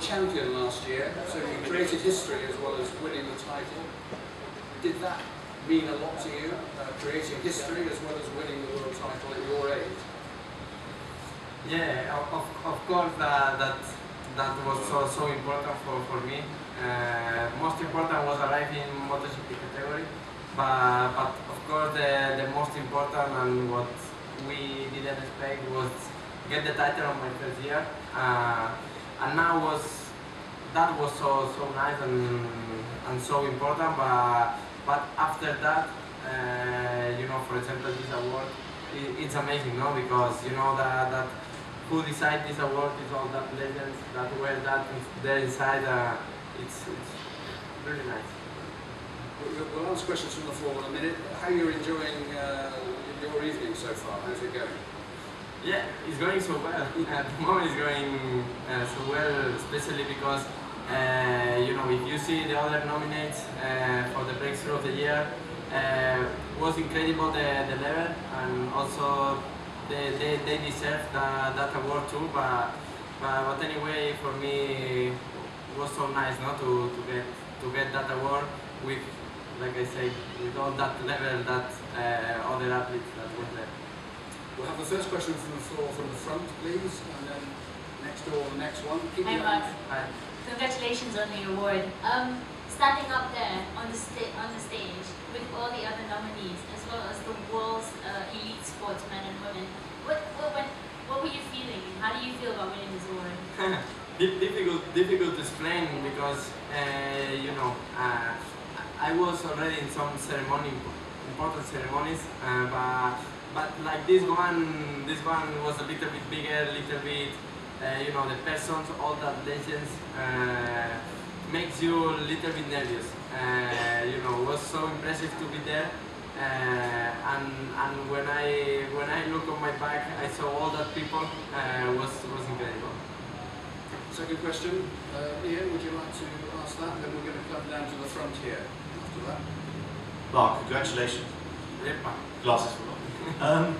champion last year, so you created history as well as winning the title. Did that mean a lot to you, creating history as well as winning the world title at your age? Yeah, of course that was so important for me. Most important was arriving in MotoGP category, but of course the most important and what we didn't expect was get the title on my first year, and now that was so nice and so important. But after that, you know, for example, this award, it's amazing, no? Because you know that who decide this award is all that legends that were that there inside. It's really nice. We'll ask questions from the floor in a minute. How are you enjoying your evening so far? How's it going? Yeah, it's going so well. At the moment, it's going so well, especially because you know, if you see the other nominates for the breakthrough of the year, was incredible the level, and also they deserve that award too. But anyway, for me, it was so nice, no, to get that award with, like I say, with all that level that other athletes that were there. We'll have the first question from the floor, from the front, please, and then next door, the next one. Hi, Marc. Hi. Congratulations on the award. Standing up there on the stage with all the other nominees, as well as the world's elite sportsmen and women, what were you feeling? How do you feel about winning this award? difficult to explain, because you know, I was already in some important ceremonies, but like this one was a little bit bigger, little bit, you know, the persons, all that legends, makes you a little bit nervous. You know, it was so impressive to be there, and when I look on my back, I saw all that people. Was incredible. Second question, Ian, would you like to ask that? And then we're going to come down to the front here after that. Marc, congratulations. Glasses for Marc.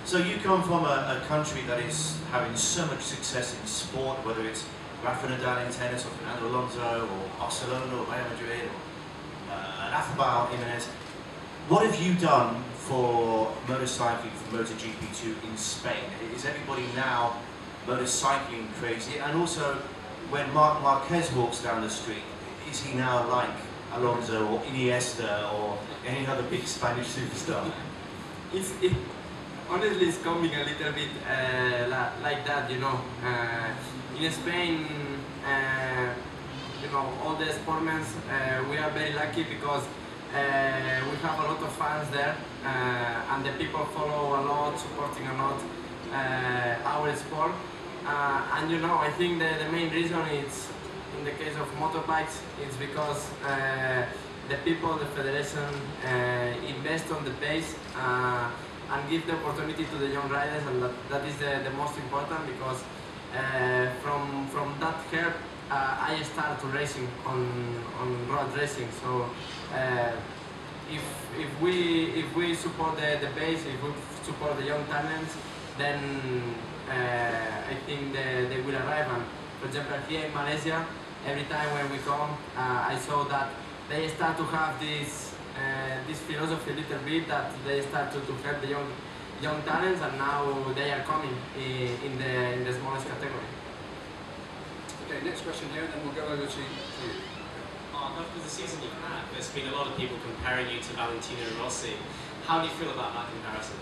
So you come from a country that is having so much success in sport, whether it's Rafa Nadal in tennis, or Fernando Alonso, or Barcelona, or Real Madrid, or Rafael Jimenez. What have you done for motorcycling, for MotoGP2 in Spain? Is everybody now motorcycling crazy? And also, when Marc Márquez walks down the street, is he now like Alonso or Iniesta or any other big Spanish superstar? Honestly, it's coming a little bit like that, you know. In Spain, you know, all the sportmen, we are very lucky because we have a lot of fans there, and the people follow a lot, supporting a lot our sport. And you know, I think the main reason is, in the case of motorbikes, it's because the people, the federation, invest on the base and give the opportunity to the young riders, and that is the most important, because from that help I start to racing on road racing. So if we support the base, if we support the young talents, then I think they will arrive. And for example, here in Malaysia, every time when we come, I saw that they start to have this philosophy a little bit, that they start to help the young talents, and now they are coming in the smallest category. Okay, next question here, and then we'll go over to you. After the season you've had, there's been a lot of people comparing you to Valentino Rossi. How do you feel about that comparison?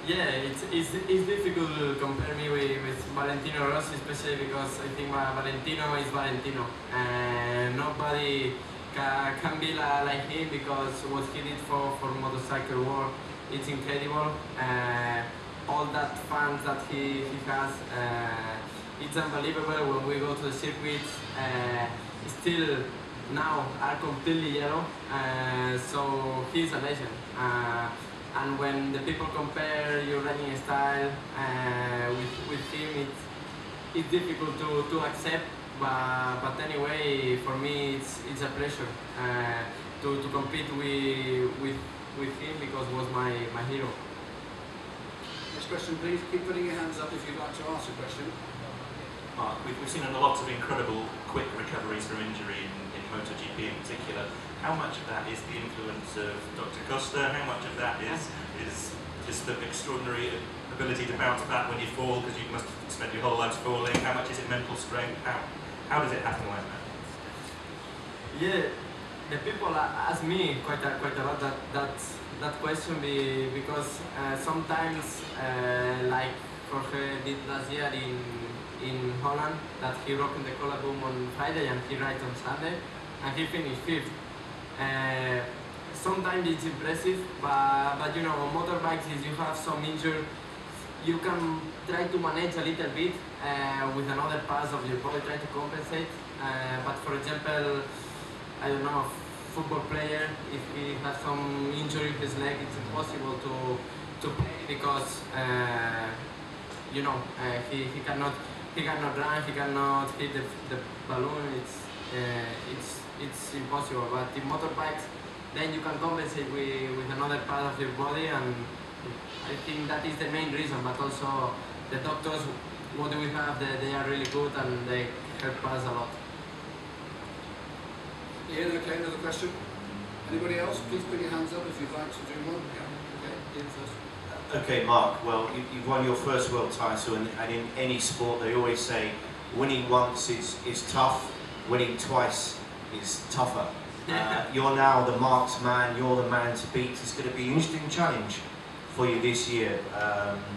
Yeah, it's difficult to compare me with Valentino Rossi, especially because I think Valentino is Valentino, and nobody can be like him, because what he did for motorcycle world, it's incredible. All that fans that he has, it's unbelievable. When we go to the circuits, still now are completely yellow, so he's a legend. And when the people compare your riding style with him, it's difficult to accept. But anyway, for me, it's a pleasure to compete with him, because he was my hero. Next question, please. Keep putting your hands up if you'd like to ask a question. Mark, we've seen a lot of incredible quick recoveries from injury in MotoGP in particular. How much of that is the influence of Dr. Costa? How much of that is just the extraordinary ability to bounce back when you fall because you must have spent your whole life falling? How much is it mental strength? How does it happen like that? Yeah, the people ask me quite a lot that question because sometimes like Jorge did last year in Holland, that he broke the collarbone on Friday and he ride on Sunday and he finished 5th. Sometimes it's impressive, but you know, on motorbikes, if you have some injury, you can try to manage a little bit with another part of your body, try to compensate. But for example, I don't know, football player, if he has some injury in his leg, it's impossible to play because you know, he cannot run, he cannot hit the balloon. It's impossible. But in motorbikes, then you can compensate with another part of your body, and I think that is the main reason. But also the doctors, what do we have? They are really good and they help us a lot. Ian, okay, another question. Anybody else? Please put your hands up if you'd like to do one. Yeah. Okay, Ian first. Okay, Mark, well, you've won your first world title, and in any sport they always say winning once is tough, winning twice is tougher. You're now the Marc's man, you're the man to beat. It's going to be an interesting challenge for you this year.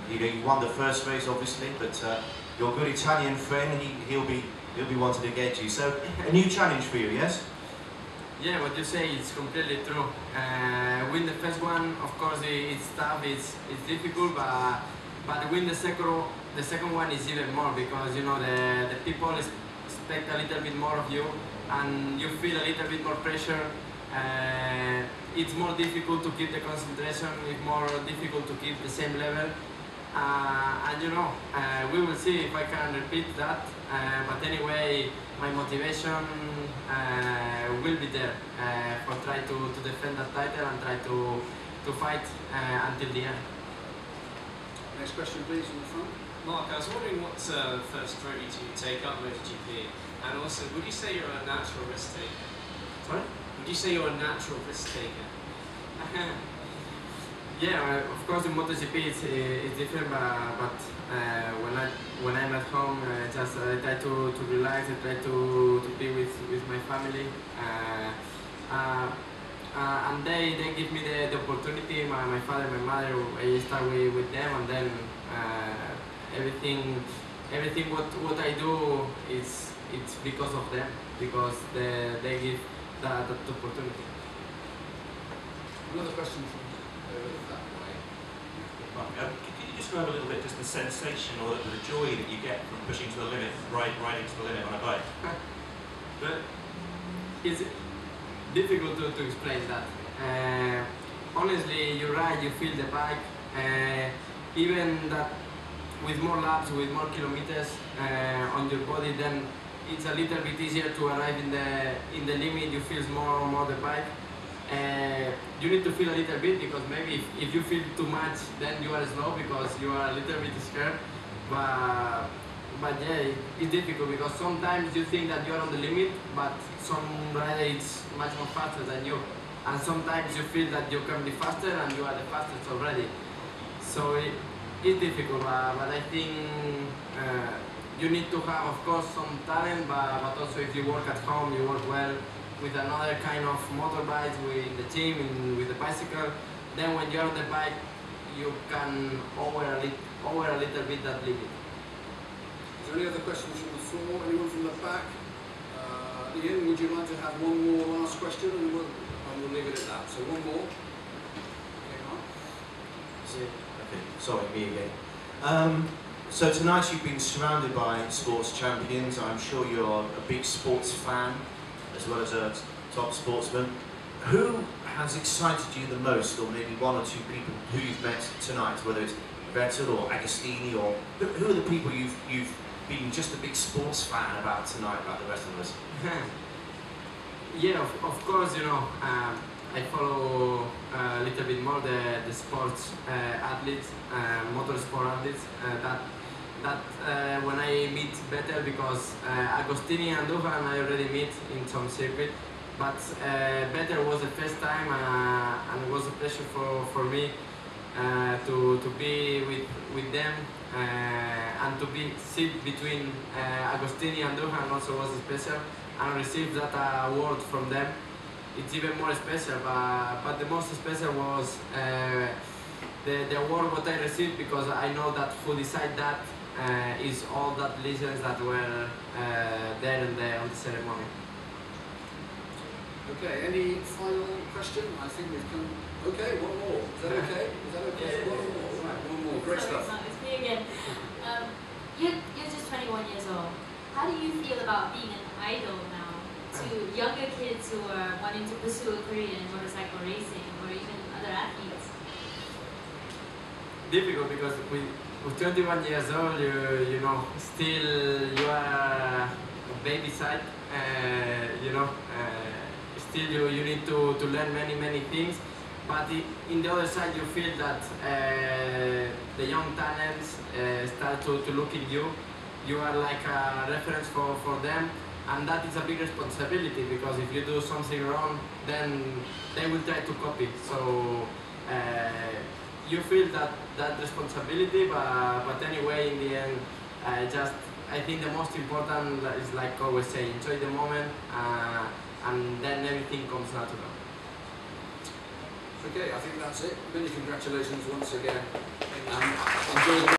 You know, you won the first race obviously, but your good Italian friend, he'll be wanting to get you. So a new challenge for you, yes? Yeah, what you say is completely true. Win the first one, of course, it's tough, it's difficult, but win the second one is even more because you know the people expect a little bit more of you, and you feel a little bit more pressure. It's more difficult to keep the concentration. It's more difficult to keep the same level. And you know, we will see if I can repeat that. But anyway, my motivation will be there for try to defend that title and try to fight until the end. Next question, please, in the front. Mark, I was wondering what first drove you to take up MotoGP, and also, would you say you're a natural risk taker? Sorry? Would you say you're a natural risk taker? Yeah, of course in MotoGP it's different, but when I'm at home, I try to relax, I try to be with my family, and they give me the opportunity. My father, my mother, I start with them, and then everything what I do it's because of them, because they give that opportunity. Another question from that way. Mark, can you describe a little bit just the sensation or the joy that you get from pushing to the limit, riding to the limit on a bike? But it's difficult to explain that. Honestly, you ride, you feel the bike, even that with more laps, with more kilometers on your body, then it's a little bit easier to arrive in the limit. You feel more the bike. You need to feel a little bit, because maybe if you feel too much, then you are slow because you are a little bit scared. But yeah, it's difficult because sometimes you think that you are on the limit, but some rider is much more faster than you, and sometimes you feel that you can be faster and you are the fastest already. So it's difficult, but I think you need to have, of course, some talent, but also if you work at home, you work well with another kind of motorbikes, with the team, with the bicycle, then when you're on the bike, you can over a little bit that limit. Is there any other questions from the floor? Anyone from the back? Ian, would you like to have one more last question, and we'll leave it at that. So one more. Okay, Mark. Okay, sorry, me again. So tonight you've been surrounded by sports champions. I'm sure you're a big sports fan, as well as a top sportsman. Who has excited you the most, or maybe one or two people who you've met tonight, whether it's Vettel or Agostini, or who are the people you've been just a big sports fan about tonight, like the rest of us? Yeah, of course, you know, I follow a little bit more the sports athletes, motorsport athletes. that when I meet better, because Agostini and Duhan I already meet in some circuit, but better was the first time, and it was a pleasure for me to be with them, and to sit between Agostini and Duhan also was special, and receive that award from them. It's even more special, but the most special was the award what I received, because I know that who decide that is all that legends that were there on the ceremony. Okay, any final question? I think we've come. Okay, one more. Is that okay? Is that okay? Yeah. One more. Right, one more. Great Sorry, stuff. Mark, it's me again. You're just 21 years old. How do you feel about being an idol now to younger kids who are wanting to pursue a career in motorcycle racing or even other athletes? Difficult, because with 21 years old, you know, still you are a baby side, you know, still you need to learn many things, but in the other side you feel that the young talents start to look at you. You are like a reference for them, and that is a big responsibility, because if you do something wrong, then they will try to copy. So you feel that responsibility, but anyway, in the end, I think the most important is, like always say, enjoy the moment, and then everything comes natural. Okay, I think that's it. Many congratulations once again. Enjoy the